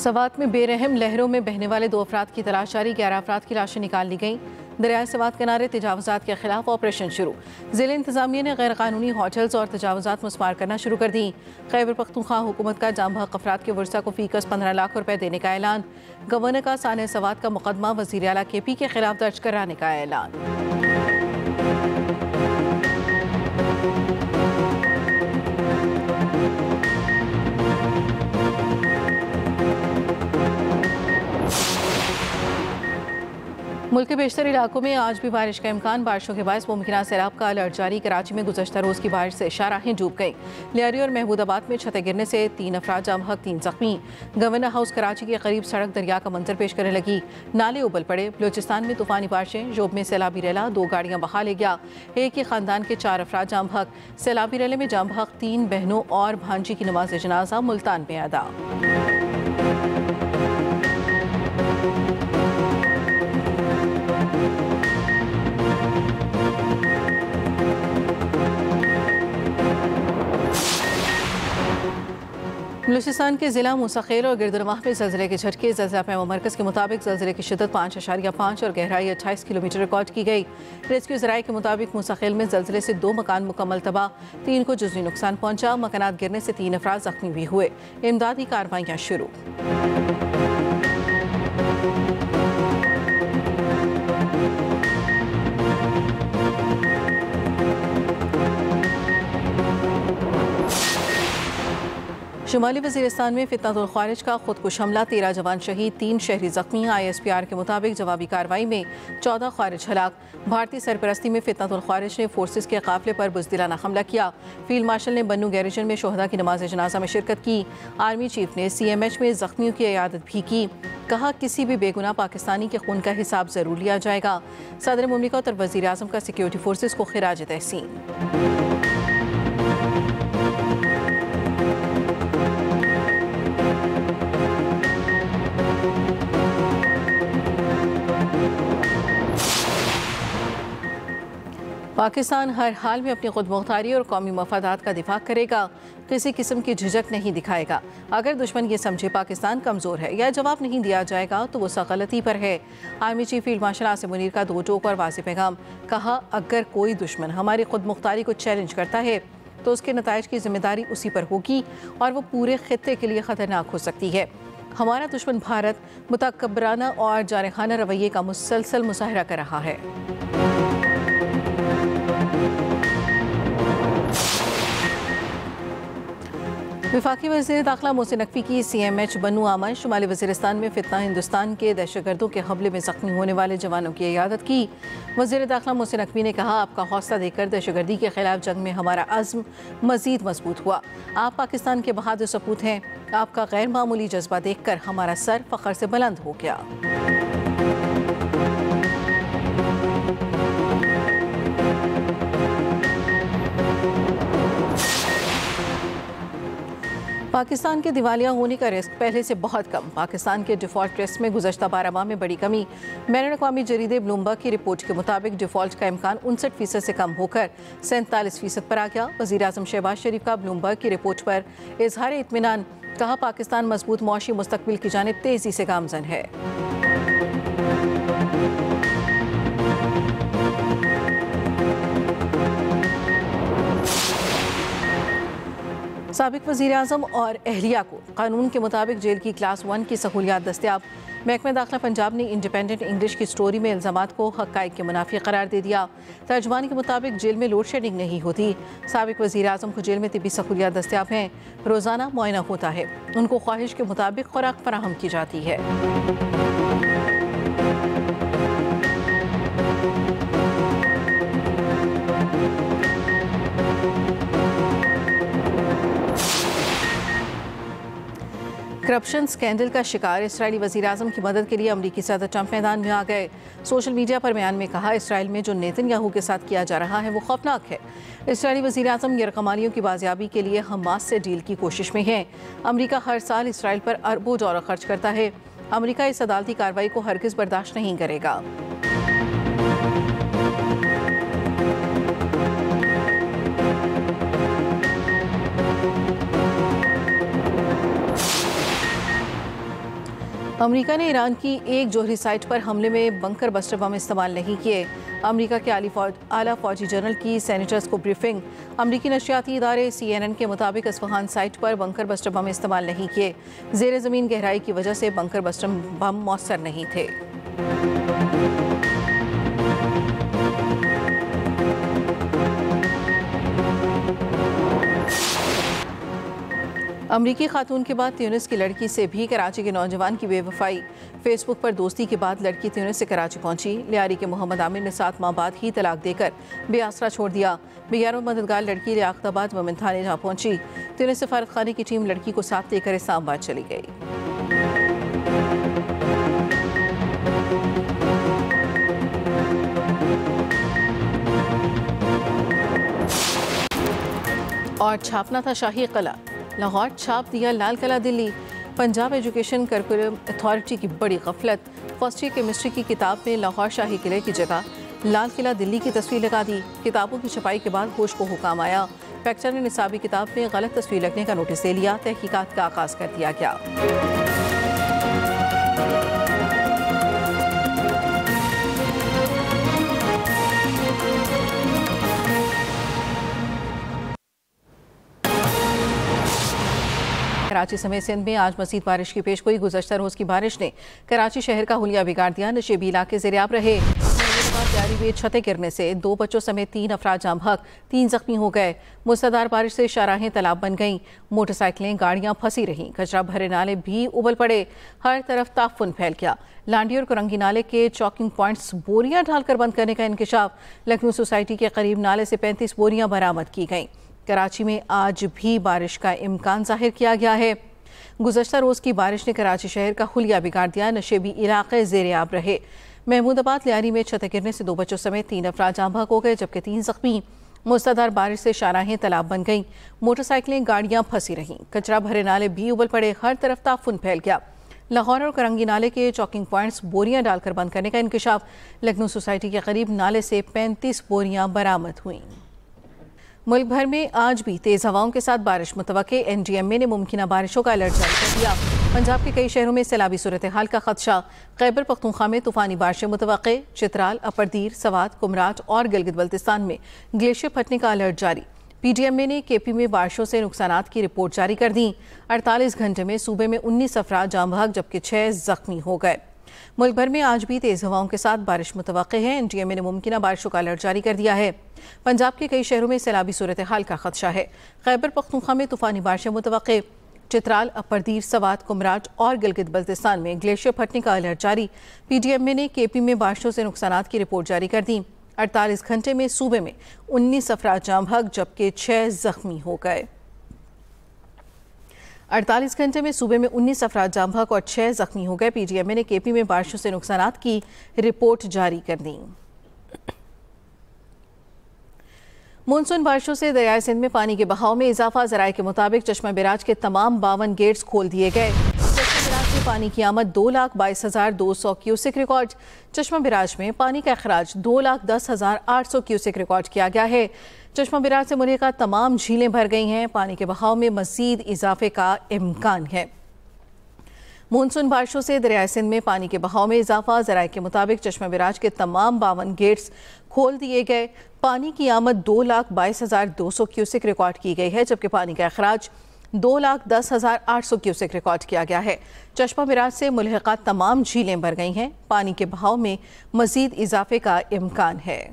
सवात में बेरहम लहरों में बहने वाले 2 अफराद की तलाश जारी। 11 अफराद की लाशें निकाल ली गईं। दरियाए सवात किनारे तजावुजात के खिलाफ ऑपरेशन शुरू। जिले इंतजामिया ने गैर कानूनी होटल्स और तजावुजात मुस्मार करना शुरू कर दी। खैबर पख्तूनख्वा हुकूमत का जाम बहक अफराद के वर्सा को फीकस 15 लाख रुपए देने का ऐलान। गवर्नर का साने सवात का मुकदमा वज़ीर आला KP के खिलाफ दर्ज कराने का ऐलान। मुल्क के बेशतर इलाकों में आज भी बारिश का इम्कान। बारिशों के बायस मुमकिन सैलाब का अलर्ट जारी। कराची में गुज़श्ता रोज़ की बारिश से शाहराहें डूब गईं। लियारी और महमूदाबाद में छतें गिरने से 3 अफराद जाम बहक, 3 जख्मी। गवर्नर हाउस कराची के करीब सड़क दरिया का मंजर पेश करने लगी। नाले उबल पड़े। बलूचिस्तान में तूफानी बारिशें। जोब में सैलाबी रैला 2 गाड़ियां बहा ले गया। एक ही खानदान के 4 अफराद जाम बहक। सैलाबी रैले में जाम बहक 3 बहनों और भांजी की नमाज जनाजा मुल्तान में अदा। बलूचिस्तान के जिला मुसखेल और गिरदनवाह में ज़लज़ले के झटके। ज़लज़ला पैमा मरकज़ के मुताबिक ज़लज़ले की शिद्दत 5.5 और गहराई 28 किलोमीटर रिकॉर्ड की गई। रेस्क्यू ज़राए के मुताबिक मुसखेल में ज़लज़ले से 2 मकान मुकम्मल तबाह, 3 को जुज़वी नुकसान पहुंचा। मकानात गिरने से 3 अफराद ज़ख्मी भी हुए। इमदादी कार्रवाइयाँ शुरू। शुमाली वज़ीरिस्तान में फितनतुल ख्वारिज का खुदकुश हमला, 13 जवान शहीद, 3 शहरी जख्मी। ISPR के मुताबिक जवाबी कार्रवाई में 14 ख्वारिज हलाक। भारतीय सरपरस्ती में फितनतुल ख्वारिज ने फोर्सेस के काफिले पर बुज़दिलाना हमला किया। फील्ड मार्शल ने बन्नू गैरिजन में शोहदा की नमाज जनाजा में शिरकत की। आर्मी चीफ ने CMH में जख्मियों की इयादत भी की। कहा, किसी भी बेगुनाह पाकिस्तानी के खून का हिसाब जरूर लिया जाएगा। सदर मुमलिकत और वज़ीर आज़म का सिक्योरिटी फोर्सेस को खिराज तहसीन। पाकिस्तान हर हाल में अपनी खुद मुख्तारी और कौमी मफादात का दिफा करेगा। किसी किस्म की झिझक नहीं दिखाएगा। अगर दुश्मन ये समझे पाकिस्तान कमज़ोर है या जवाब नहीं दिया जाएगा तो वो गलती पर है। Army chief field marshal Asim Munir का 2 टोक और वाज़ेह पैगाम। कहा, अगर कोई दुश्मन हमारी खुद मुख्तारी को चैलेंज करता है तो उसके नताइज की जिम्मेदारी उसी पर होगी और वो पूरे खित्ते के लिए ख़तरनाक हो सकती है। हमारा दुश्मन भारत मुतकब्बराना और जारखाना रवैये का मुसलसल मुजाहरा कर रहा है। वफाकी वज़ीर दाखिला मोहसिन नकवी की CMH बन्नू आमद। शुमाली वज़ीरिस्तान में फितना हिंदुस्तान के दहशतगर्दों के हमले में ज़ख्मी होने वाले जवानों की इयादत की। वज़ीर दाखिला मोहसिन नकवी ने कहा, आपका हौसला देकर दहशतगर्दी के खिलाफ जंग में हमारा अज़्म मज़ीद मजबूत हुआ। आप पाकिस्तान के बहादुर सपूत हैं। आपका गैर मामूली जज्बा देखकर हमारा सर फ़ख्र से बुलंद हो गया। पाकिस्तान के दिवालिया होने का रिस्क पहले से बहुत कम। पाकिस्तान के डिफ़ॉल्ट रिस्क में गुज़श्ता 12 माह में बड़ी कमी। बैनुल अक़वामी जरीदे ब्लूमबर्ग की रिपोर्ट के मुताबिक डिफ़ॉल्ट का इम्कान 59% से कम होकर 47% पर आ गया। वज़ीर आज़म शहबाज शरीफ का ब्लूमबर्ग की रिपोर्ट पर इज़हार इत्मीनान। कहा, पाकिस्तान मजबूत मुआशी मुस्तक़बिल की जानिब तेज़ी से गामज़न है। साबिक वज़ीर आज़म और अहलिया को कानून के मुताबिक जेल की क्लास 1 की सहूलियात दस्तियाब। महकमा दाखिला पंजाब ने इंडिपेंडेंट इंग्लिश की स्टोरी में इल्ज़ामात को हक़ाइक़ के मुनाफ़ी करार दे दिया। तर्जुमान के मुताबिक जेल में लोड शेडिंग नहीं होती। साबिक वज़ीर आज़म को जेल में तिब्बी सहूलियात दस्तियाब हैं। रोज़ाना मुआयना होता है। उनको ख्वाहिश के मुताबिक खुराक फराहम की जाती है। करप्शन स्कैंडल का शिकार इसराइली वज़ीर आज़म की मदद के लिए अमरीकी सदर ट्रंप मैदान में आ गए। सोशल मीडिया पर बयान में कहा, इसराइल में जो नेतन्याहू के साथ किया जा रहा है वो खौफनाक है। इसराइली वज़ीर आज़म यरकमालियों की बाजियाबी के लिए हमास से डील की कोशिश में है। अमरीका हर साल इसराइल पर अरबों डॉलर खर्च करता है। अमरीका इस अदालती कार्रवाई को हरगिज़ बर्दाश्त नहीं करेगा। अमेरिका ने ईरान की एक जोहरी साइट पर हमले में बंकर बस्टर बम इस्तेमाल नहीं किए। अमेरिका के आला फौजी जनरल की सेनेटर्स को ब्रीफिंग। अमेरिकी नशियाती इदारे CNN के मुताबिक अस्फहान साइट पर बंकर बस्टर बम इस्तेमाल नहीं किए। ज़ेर ज़मीन गहराई की वजह से बंकर बस्टर बम मौसर नहीं थे। अमरीकी खातून के बाद ट्यूनिस की लड़की से भी कराची के नौजवान की बेवफाई। फेसबुक पर दोस्ती के बाद लड़की ट्यूनिस से कराची पहुंची। लियारी के मोहम्मद आमिर ने 7 माह बाद ही तलाक देकर बेआसरा छोड़ दिया। बेगैर मददगार लड़की लियाकताबाद मोमिन थाने जा पहुंची। ट्यूनिस सफारत खाने की टीम लड़की को साथ लेकर इस्लामाबाद चली गई। और छापना था शाही कला, लाहौर छाप दिया Lal Qila Delhi. Punjab education curriculum authority की बड़ी गफलत। फर्स्ट ईयर केमिस्ट्री की किताब में लाहौर शाही किले की जगह लाल किला दिल्ली की तस्वीर लगा दी। किताबों की छपाई के बाद होश को हुकाम आया। फैक्चर ने निसाबी किताब में गलत तस्वीर लगने का नोटिस ले लिया। तहकीकात का आगाज कर दिया गया। कराची समेत सिंध में आज मज़ीद बारिश की पेशगोई। गुज़श्ता रोज़ की बारिश ने कराची शहर का हुलिया बिगाड़ दिया। नशेबी इलाके ज़ेर-ए-आब रहे। तैयारी में छतें गिरने से 2 बच्चों समेत 3 अफराद जाम हक, 3 जख्मी हो गए। मूसलाधार बारिश से शाहराहें तालाब बन गईं। मोटरसाइकिलें गाड़ियां फंसी रहीं। कचरा भरे नाले भी उबल पड़े। हर तरफ ताफुन फैल गया। लांडी और कुरंगी नाले के चौकिंग पॉइंट्स बोरियां ढालकर बंद करने का इंकशाफ। लखनऊ सोसाइटी के करीब नाले से 35 बोरियां बरामद की गईं। कराची में आज भी बारिश का इम्कान जाहिर किया गया है। गुज़श्ता रोज़ की बारिश ने कराची शहर का हुलिया बिगाड़ दिया। नशेबी इलाके ज़ेर-ए-आब रहे। महमूदाबाद लियारी में छतें गिरने से 2 बच्चों समेत 3 अफराद जाम बहक हो गए, जबकि 3 जख्मी। मूसलाधार बारिश से शाहराहें तालाब बन गईं। मोटरसाइकिलें गाड़ियां फंसी रहीं। कचरा भरे नाले भी उबल पड़े। हर तरफ ताफुन फैल गया। लाहौर और करंगी नाले के चौकिंग पॉइंट्स बोरियां डालकर बंद करने का इंकशाफ। लखनऊ सोसाइटी के करीब नाले से 35 बोरियां बरामद हुईं। मुल्क भर में आज भी तेज हवाओं के साथ बारिश मुतवक्के। NDMA ने मुमकिन बारिशों का अलर्ट जारी कर दिया। पंजाब के कई शहरों में सैलाबी सूरत हाल का खदशा। खैबर पख्तूनख्वा में तूफानी बारिशें मुतवक्के। चित्राल, अपरदीर, सवात, कुमराट और गिलगित बल्तिस्तान में ग्लेशियर फटने का अलर्ट जारी। PDMA ने KP में बारिशों से नुकसानात की रिपोर्ट जारी कर दी। 48 घंटे में सूबे में 19 अफराद जाम बहक, जबकि 6 जख्मी हो गए। मुल्क भर में आज भी तेज हवाओं के साथ बारिश मुतवक्के है। NDMA ने मुमकिन बारिशों का अलर्ट जारी कर दिया है। पंजाब के कई शहरों में सैलाबी सूरत हाल का खदशा है। खैबर पख्तूनख्वा में तूफानी बारिशें मुतवक्के। चित्राल, अपरदीर, सवात, कुमराट और गिलगित बल्तिस्तान में ग्लेशियर फटने का अलर्ट जारी। PDMA ने KP में बारिशों से नुकसानात की रिपोर्ट जारी कर दी। 48 घंटे में सूबे में 19 अफराद जाम बहक, जबकि 6 जख्मी हो गए। 48 घंटे में सूबे में 19 अफराद जाम बहक और 6 जख्मी हो गए। PDMA ने KP में बारिशों से नुकसानात की रिपोर्ट जारी कर दी। मानसून बारिशों से दरियाए सिंध में पानी के बहाव में इजाफा। ज़राए के मुताबिक चश्मा बिराज के तमाम 52 गेट्स खोल दिए गए। चश्मा बिराज में पानी की आमद 2,22,200 क्यूसेक रिकॉर्ड। चश्मा बिराज में पानी का अखराज 2,10,800 क्यूसेक रिकॉर्ड किया गया है। चश्मा बिराज से मुल्का तमाम झीलें भर गई हैं। पानी के बहाव में मजीद इजाफे का इम्कान है। मानसून बारिशों से दरियाए सिंध में पानी के बहाव में इजाफा। ज़राए के मुताबिक चश्मा बिराज के तमाम 52 गेट्स खोल दिए गए। पानी की आमद 2,22,200 क्यूसेक रिकॉर्ड की गई है, जबकि पानी का अखराज 2,10,800 क्यूसेक रिकॉर्ड किया गया है। चश्मा बिराज से मुल्हिका तमाम झीलें भर गई हैं। पानी के बहाव में मजीद इजाफे का इम्कान है।